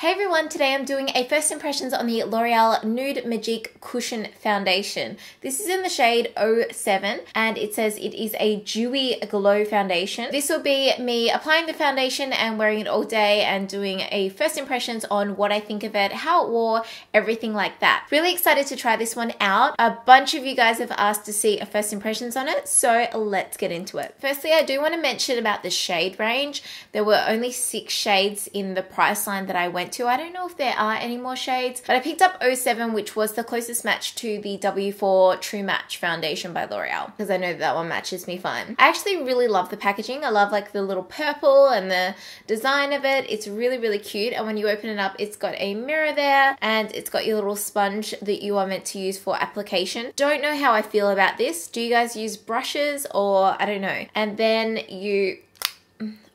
Hey everyone, today I'm doing a first impressions on the L'Oreal Nude Magique Cushion Foundation. This is in the shade 07 and it says it is a dewy glow foundation. This will be me applying the foundation and wearing it all day and doing a first impressions on what I think of it, how it wore, everything like that. Really excited to try this one out. A bunch of you guys have asked to see a first impressions on it, so let's get into it. Firstly, I do want to mention about the shade range. There were only 6 shades in the price line that I went to. I don't know if there are any more shades, but I picked up 07, which was the closest match to the W4 True Match foundation by L'Oreal, because I know that one matches me fine. I actually really love the packaging. I love like the little purple and the design of it. It's really, really cute. And when you open it up, it's got a mirror there and it's got your little sponge that you are meant to use for application. Don't know how I feel about this. Do you guys use brushes or I don't know? And then you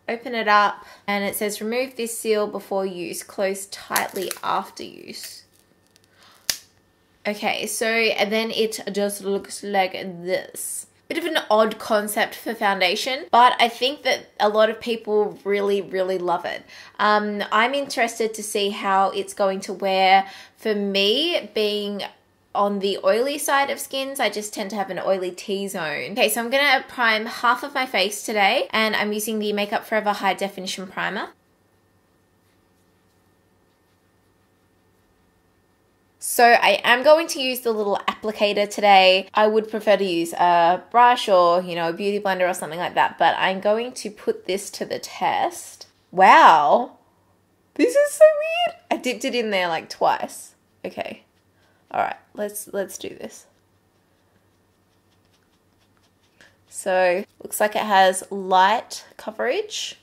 open it up and it says remove this seal before use, close tightly after use. Okay, so and then it just looks like this. Bit of an odd concept for foundation, but I think that a lot of people really, really love it. I'm interested to see how it's going to wear. For me, being on the oily side of skins, I just tend to have an oily T-zone. Okay, so I'm gonna prime half of my face today and I'm using the Makeup Forever High Definition Primer. So I am going to use the little applicator today. I would prefer to use a brush or, you know, a beauty blender or something like that, but I'm going to put this to the test. Wow, this is so weird. I dipped it in there like twice. Okay. All right, let's do this. So, looks like it has light coverage.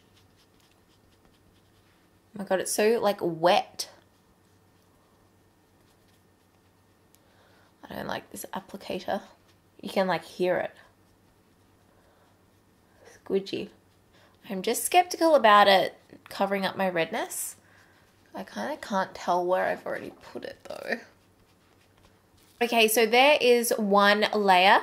Oh my God, it's so like wet. I don't like this applicator. You can like hear it. Squidgy. I'm just skeptical about it covering up my redness. I kind of can't tell where I've already put it though. Okay, so there is one layer,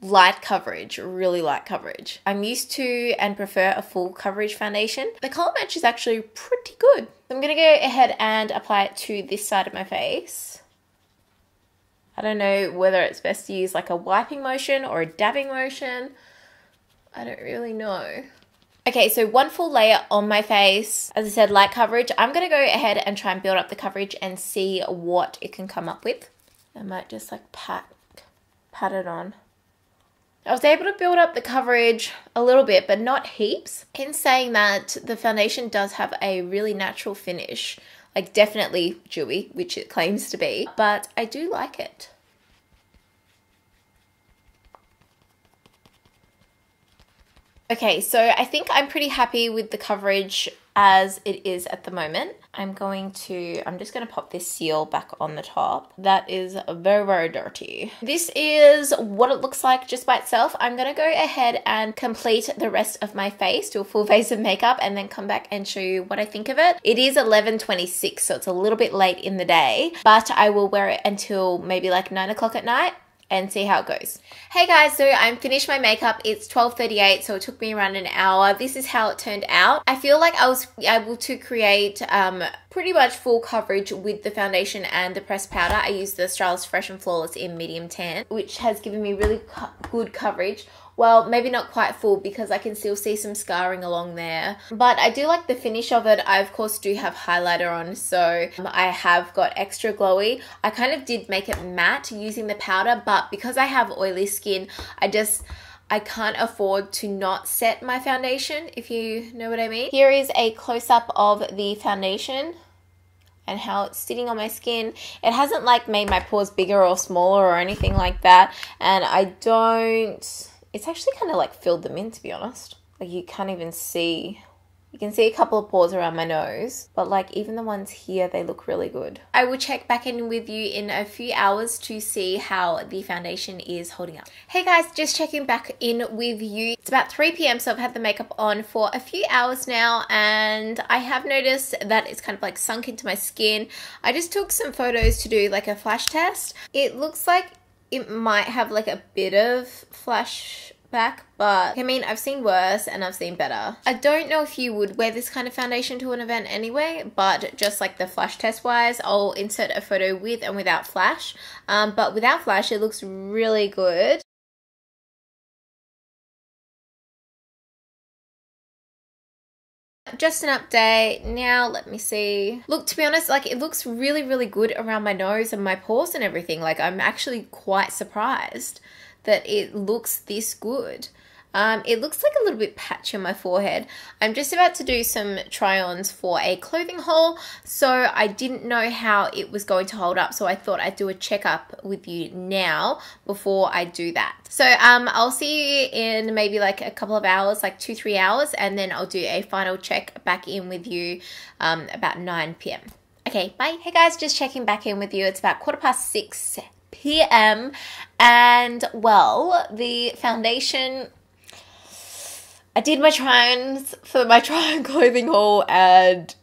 light coverage, really light coverage. I'm used to and prefer a full coverage foundation. The color match is actually pretty good. I'm gonna go ahead and apply it to this side of my face. I don't know whether it's best to use like a wiping motion or a dabbing motion. I don't really know. Okay, so one full layer on my face. As I said, light coverage. I'm gonna go ahead and try and build up the coverage and see what it can come up with. I might just like pat it on. I was able to build up the coverage a little bit, but not heaps. In saying that, the foundation does have a really natural finish, like definitely dewy, which it claims to be, but I do like it. Okay, so I think I'm pretty happy with the coverage as it is at the moment. I'm just gonna pop this seal back on the top. That is very, very dirty. This is what it looks like just by itself. I'm gonna go ahead and complete the rest of my face, do a full face of makeup, and then come back and show you what I think of it. It is 11:26, so it's a little bit late in the day, but I will wear it until maybe like 9 o'clock at night and see how it goes. Hey guys, so I'm finished my makeup. It's 12:38, so it took me around an hour. This is how it turned out. I feel like I was able to create pretty much full coverage with the foundation and the pressed powder. I used the Stylist Fresh and Flawless in medium tan, which has given me really good coverage. Well, maybe not quite full because I can still see some scarring along there. But I do like the finish of it. I, of course, do have highlighter on, so I have got extra glowy. I kind of did make it matte using the powder, but because I have oily skin, I can't afford to not set my foundation, if you know what I mean. Here is a close-up of the foundation and how it's sitting on my skin. It hasn't like made my pores bigger or smaller or anything like that, and it's actually kind of like filled them in, to be honest. Like you can't even see. You can see a couple of pores around my nose, but like even the ones here, they look really good. I will check back in with you in a few hours to see how the foundation is holding up. Hey guys, just checking back in with you. It's about 3 p.m, so I've had the makeup on for a few hours now, and I have noticed that it's kind of like sunk into my skin. I just took some photos to do like a flash test. It looks like it might have like a bit of flash back, but I mean, I've seen worse and I've seen better. I don't know if you would wear this kind of foundation to an event anyway, but just like the flash test wise, I'll insert a photo with and without flash. But without flash, it looks really good. Just an update. Now, let me see. Look, to be honest, like it looks really, really good around my nose and my pores and everything. Like I'm actually quite surprised that it looks this good. It looks like a little bit patchy on my forehead. I'm just about to do some try-ons for a clothing haul, so I didn't know how it was going to hold up, so I thought I'd do a checkup with you now before I do that. So I'll see you in maybe like a couple of hours, like 2-3 hours, and then I'll do a final check back in with you about 9 p.m. Okay, bye. Hey guys, just checking back in with you. It's about 6:15 p.m. and well, the foundation, I did my try-ons for my try-on clothing haul and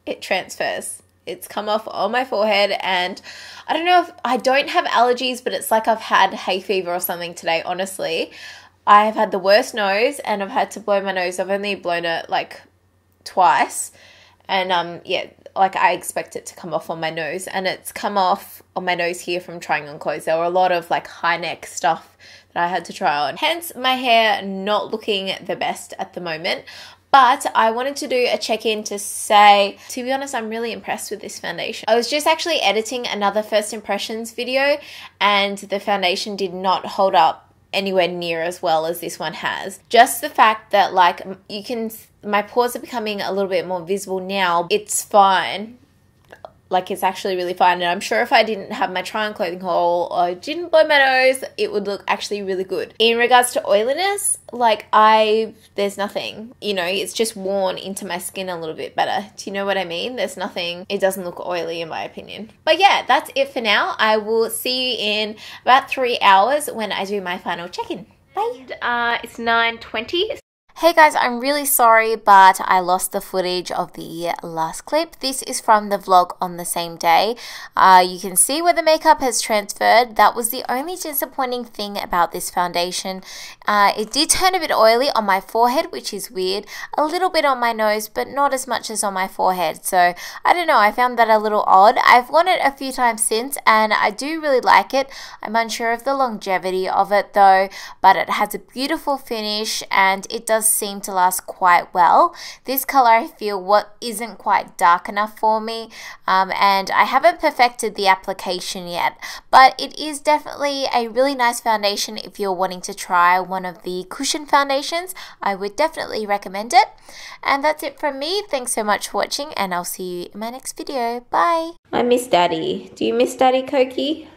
it transfers. It's come off on my forehead and I don't know if I don't have allergies, but it's like I've had hay fever or something today, honestly. I have had the worst nose and I've had to blow my nose. I've only blown it like twice and yeah, like I expect it to come off on my nose and it's come off on my nose here from trying on clothes. There were a lot of like high neck stuff that I had to try on. Hence my hair not looking the best at the moment. But I wanted to do a check-in to say, to be honest, I'm really impressed with this foundation. I was just actually editing another first impressions video and the foundation did not hold up anywhere near as well as this one has. Just the fact that like you can, my pores are becoming a little bit more visible now. It's fine. Like it's actually really fine, and I'm sure if I didn't have my try-on clothing haul or didn't blow my nose, it would look actually really good. In regards to oiliness, like there's nothing, you know, it's just worn into my skin a little bit better. Do you know what I mean? There's nothing, it doesn't look oily in my opinion. But yeah, that's it for now. I will see you in about 3 hours when I do my final check-in. Bye. It's 9:20. Hey guys, I'm really sorry, but I lost the footage of the last clip. This is from the vlog on the same day. You can see where the makeup has transferred. That was the only disappointing thing about this foundation. It did turn a bit oily on my forehead, which is weird. A little bit on my nose, but not as much as on my forehead. So, I don't know, I found that a little odd. I've worn it a few times since, and I do really like it. I'm unsure of the longevity of it though, but it has a beautiful finish, and it does seem to last quite well. This color I feel what isn't quite dark enough for me, and I haven't perfected the application yet, but it is definitely a really nice foundation. If you're wanting to try one of the cushion foundations, I would definitely recommend it. And that's it from me. Thanks so much for watching, and I'll see you in my next video. Bye. I miss Daddy. Do you miss Daddy, Koki?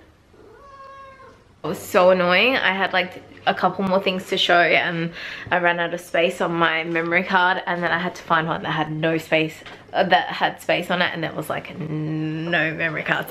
It was so annoying. I had like a couple more things to show and I ran out of space on my memory card, and then I had to find one that had no space, that had space on it, and there was like no memory cards.